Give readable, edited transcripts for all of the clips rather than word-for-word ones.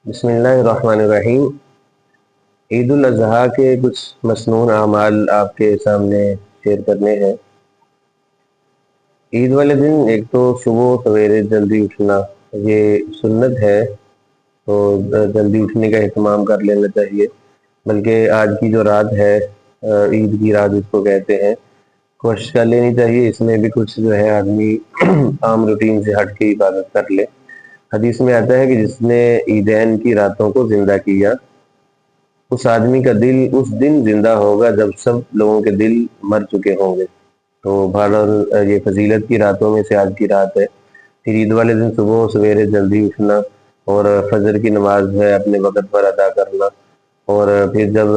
بسم اللہ الرحمن الرحیم۔ عید الاضحیٰ کے کچھ مسنون اعمال آپ کے سامنے شیئر کرنے ہیں۔ عید والے دن ایک تو صبح سویرے جلدی اٹھنا یہ سنت ہے، تو جلدی اٹھنے کا اہتمام کر لینا چاہیے۔ بلکہ آج کی جو رات ہے، عید کی رات جس کو کہتے ہیں، کوشش کر لینی چاہیے اس میں بھی کچھ جو ہے آدمی عام روٹین سے ہٹ کے عبادت کر لے۔ حدیث میں آتا ہے کہ جس نے عیدین کی راتوں کو زندہ کیا، اس آدمی کا دل اس دن زندہ ہوگا جب سب لوگوں کے دل مر چکے ہوں گے۔ تو بہرحال یہ فضیلت کی راتوں میں سے آج کی رات ہے۔ پھر عید والے دن صبح سویرے جلدی اٹھنا اور فجر کی نماز ہے اپنے وقت پر ادا کرنا، اور پھر جب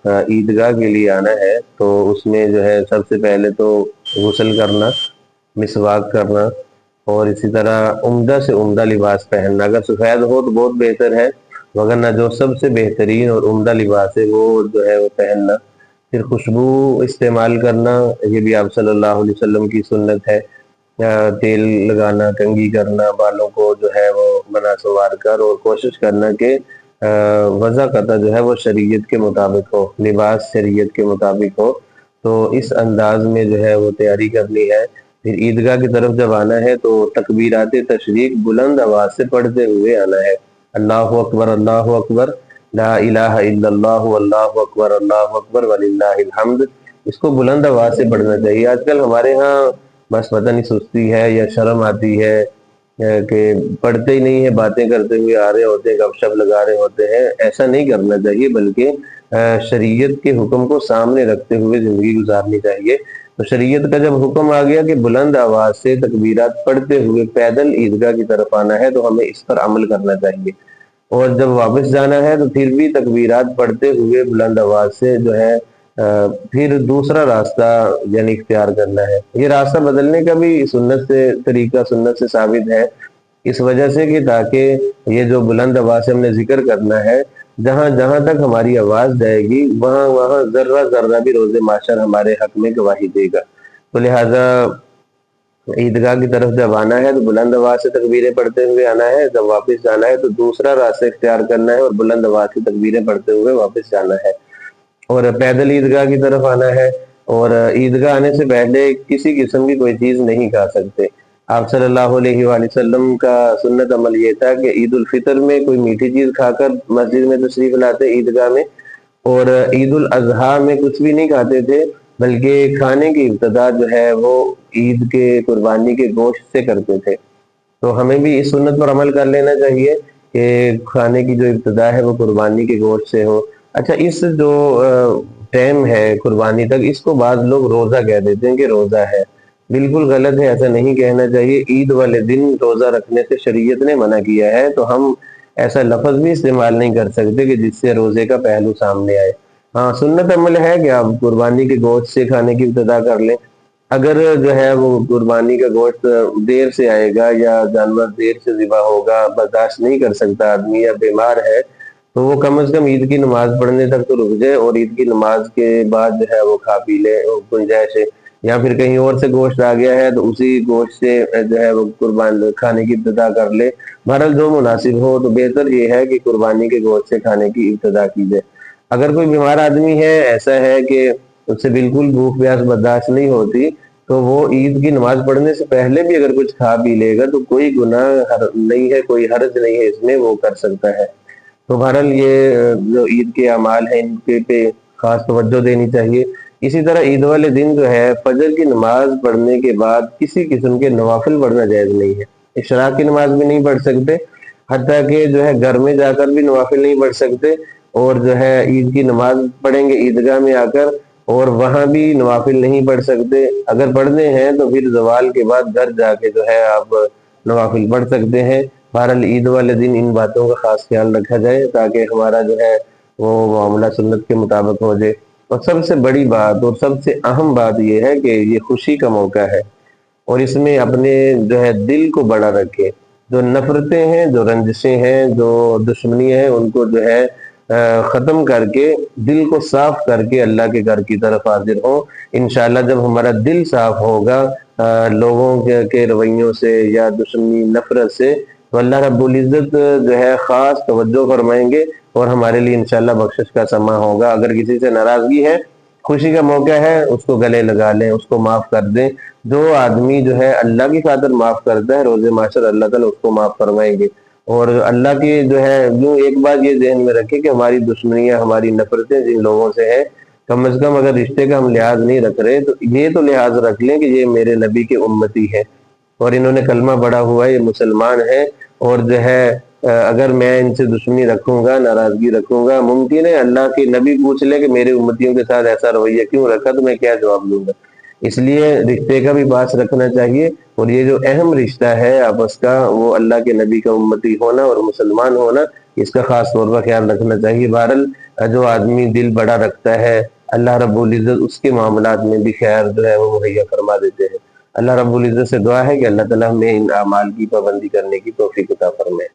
عیدگاہ کے لیے آنا ہے تو اس میں جو ہے سب سے پہلے تو غسل کرنا، مسواک کرنا، اور اسی طرح عمدہ سے عمدہ لباس پہننا۔ اگر سفید ہو تو بہت بہتر ہے، وگرنہ جو سب سے بہترین اور عمدہ لباس ہے وہ جو ہے وہ پہننا۔ پھر خوشبو استعمال کرنا، یہ بھی آپ صلی اللہ علیہ وسلم کی سنت ہے۔ تیل لگانا، کنگھی کرنا، بالوں کو جو ہے وہ بنا سنوار کر، اور کوشش کرنا کہ وضع قطع جو ہے وہ شریعت کے مطابق ہو، لباس شریعت کے مطابق ہو۔ تو اس انداز میں جو ہے وہ تیاری کرنی ہے۔ پھر عیدگاہ کی طرف جب آنا ہے تو تکبیرات تشریق بلند آواز سے پڑھتے ہوئے آنا ہے۔ اللہ اکبر، اللہ اکبر، لا الہ الا اللہ، اللہ اکبر، اللہ اکبر وللہ الحمد، اس کو بلند آواز سے پڑھنا چاہیے۔ آج کل ہمارے ہاں بس پتہ نہیں سستی ہے یا شرم آتی ہے کہ پڑھتے ہی نہیں ہے، باتیں کرتے ہوئے آ رہے ہوتے ہیں، گپ شپ لگا رہے ہوتے ہیں۔ ایسا نہیں کرنا چاہیے، بلکہ شریعت کے حکم کو سامنے رکھتے ہوئے زندگی گزارنی چاہیے۔ تو شریعت کا جب حکم آ گیا کہ بلند آواز سے تکبیرات پڑھتے ہوئے پیدل عیدگاہ کی طرف آنا ہے، تو ہمیں اس پر عمل کرنا چاہیے۔ اور جب واپس جانا ہے تو پھر بھی تکبیرات پڑھتے ہوئے بلند آواز سے جو ہے پھر دوسرا راستہ یعنی اختیار کرنا ہے۔ یہ راستہ بدلنے کا بھی سنت سے طریقہ سنت سے ثابت ہے، اس وجہ سے کہ تاکہ یہ جو بلند آواز سے ہم نے ذکر کرنا ہے، جہاں جہاں تک ہماری آواز جائے گی وہاں وہاں ذرہ ذرہ بھی روز محشر ہمارے حق میں گواہی دے گا۔ تو لہٰذا عیدگاہ کی طرف جب آنا ہے تو بلند آواز سے تکبیریں پڑھتے ہوئے آنا ہے، جب واپس جانا ہے تو دوسرا راستہ اختیار کرنا ہے اور بلند آواز سے تکبیریں پڑھتے ہوئے واپس جانا ہے، اور پیدل عیدگاہ کی طرف آنا ہے۔ اور عیدگاہ آنے سے پہلے کسی قسم کی کوئی چیز نہیں کھا سکتے۔ آپ صلی اللہ علیہ وآلہ وسلم کا سنت عمل یہ تھا کہ عید الفطر میں کوئی میٹھی چیز کھا کر مسجد میں تشریف لاتے عیدگاہ میں، اور عید الاضحیٰ میں کچھ بھی نہیں کھاتے تھے، بلکہ کھانے کی ابتدا جو ہے وہ عید کے قربانی کے گوشت سے کرتے تھے۔ تو ہمیں بھی اس سنت پر عمل کر لینا چاہیے کہ کھانے کی جو ابتدا ہے وہ قربانی کے گوشت سے ہو۔ اچھا، اس جو ٹائم ہے قربانی تک، اس کو بعض لوگ روزہ کہہ دیتے ہیں کہ روزہ ہے۔ بالکل غلط ہے، ایسا نہیں کہنا چاہیے۔ عید والے دن روزہ رکھنے سے شریعت نے منع کیا ہے، تو ہم ایسا لفظ بھی استعمال نہیں کر سکتے کہ جس سے روزے کا پہلو سامنے آئے۔ ہاں، سنت عمل ہے کہ آپ قربانی کے گوشت سے کھانے کی ابتدا کر لیں۔ اگر جو ہے وہ قربانی کا گوشت دیر سے آئے گا یا جانور دیر سے ذبح ہوگا، برداشت نہیں کر سکتا آدمی یا بیمار ہے، تو وہ کم از کم عید کی نماز پڑھنے تک تو رک جائے، اور عید کی نماز کے بعد جو ہے وہ کھا پی لے گنجائش ہے۔ یا پھر کہیں اور سے گوشت آ گیا ہے تو اسی گوشت سے جو ہے وہ قربان کھانے کی ابتدا کر لے۔ بہرحال جو مناسب ہو، تو بہتر یہ ہے کہ قربانی کے گوشت سے کھانے کی ابتدا کی جائے۔ اگر کوئی بیمار آدمی ہے، ایسا ہے کہ اس سے بالکل بھوک پیاس برداشت نہیں ہوتی، تو وہ عید کی نماز پڑھنے سے پہلے بھی اگر کچھ کھا پی لے گا تو کوئی گناہ نہیں ہے، کوئی حرج نہیں ہے، اس میں وہ کر سکتا ہے۔ تو بہرحال یہ جو عید کے اعمال ہیں ان کے پہ خاص توجہ دینی چاہیے۔ اسی طرح عید والے دن جو ہے فجر کی نماز پڑھنے کے بعد کسی قسم کے نوافل پڑھنا جائز نہیں ہے۔ اشراق کی نماز بھی نہیں پڑھ سکتے، حتیٰ کہ جو ہے گھر میں جا کر بھی نوافل نہیں پڑھ سکتے، اور جو ہے عید کی نماز پڑھیں گے عیدگاہ میں آ کر، اور وہاں بھی نوافل نہیں پڑھ سکتے۔ اگر پڑھنے ہیں تو پھر زوال کے بعد گھر جا کے جو ہے آپ نوافل پڑھ سکتے ہیں۔ بہرحال عید والے دن ان باتوں کا خاص خیال رکھا جائے تاکہ ہمارا جو ہے وہ معاملہ سنت کے مطابق ہو جائے۔ اور سب سے بڑی بات اور سب سے اہم بات یہ ہے کہ یہ خوشی کا موقع ہے، اور اس میں اپنے جو ہے دل کو بڑا رکھے۔ جو نفرتیں ہیں، جو رنجشیں ہیں، جو دشمنیاں ہیں، ان کو جو ہے ختم کر کے دل کو صاف کر کے اللہ کے گھر کی طرف حاضر ہوں۔ انشاءاللہ جب ہمارا دل صاف ہوگا لوگوں کے رویوں سے یا دشمنی نفرت سے، تو اللہ رب العزت جو ہے خاص توجہ فرمائیں گے اور ہمارے لیے انشاءاللہ بخشش کا سما ہوگا۔ اگر کسی سے ناراضگی ہے، خوشی کا موقع ہے، اس کو گلے لگا لیں، اس کو معاف کر دیں۔ جو آدمی جو ہے اللہ کی خاطر معاف کرتا ہے، روز معاشر اللہ تعالیٰ اس کو معاف فرمائیں گے۔ اور اللہ کی جو ہے یوں ایک بات یہ ذہن میں رکھے کہ ہماری دشمنیاں، ہماری نفرتیں جن لوگوں سے ہیں، کم از کم اگر رشتے کا ہم لحاظ نہیں رکھ رہے تو یہ تو لحاظ رکھ لیں کہ یہ میرے نبی کے امتی ہے اور انہوں نے کلمہ پڑھا ہوا ہے، یہ مسلمان ہے، اور جو ہے اگر میں ان سے دشمنی رکھوں گا، ناراضگی رکھوں گا، ممکن ہے اللہ کے نبی پوچھ لے کہ میرے امتیوں کے ساتھ ایسا رویہ کیوں رکھا، تو میں کیا جواب دوں گا۔ اس لیے رشتے کا بھی پاس رکھنا چاہیے، اور یہ جو اہم رشتہ ہے آپس کا، وہ اللہ کے نبی کا امتی ہونا اور مسلمان ہونا، اس کا خاص طور پر خیال رکھنا چاہیے۔ بہرحال جو آدمی دل بڑا رکھتا ہے، اللہ رب العزت اس کے معاملات میں بھی خیر جو ہے وہ مہیا فرما دیتے ہیں۔ اللہ رب العزت سے دعا ہے کہ اللہ تعالیٰ ہمیں ان اعمال کی پابندی کرنے کی توفیق عطا فرمائے۔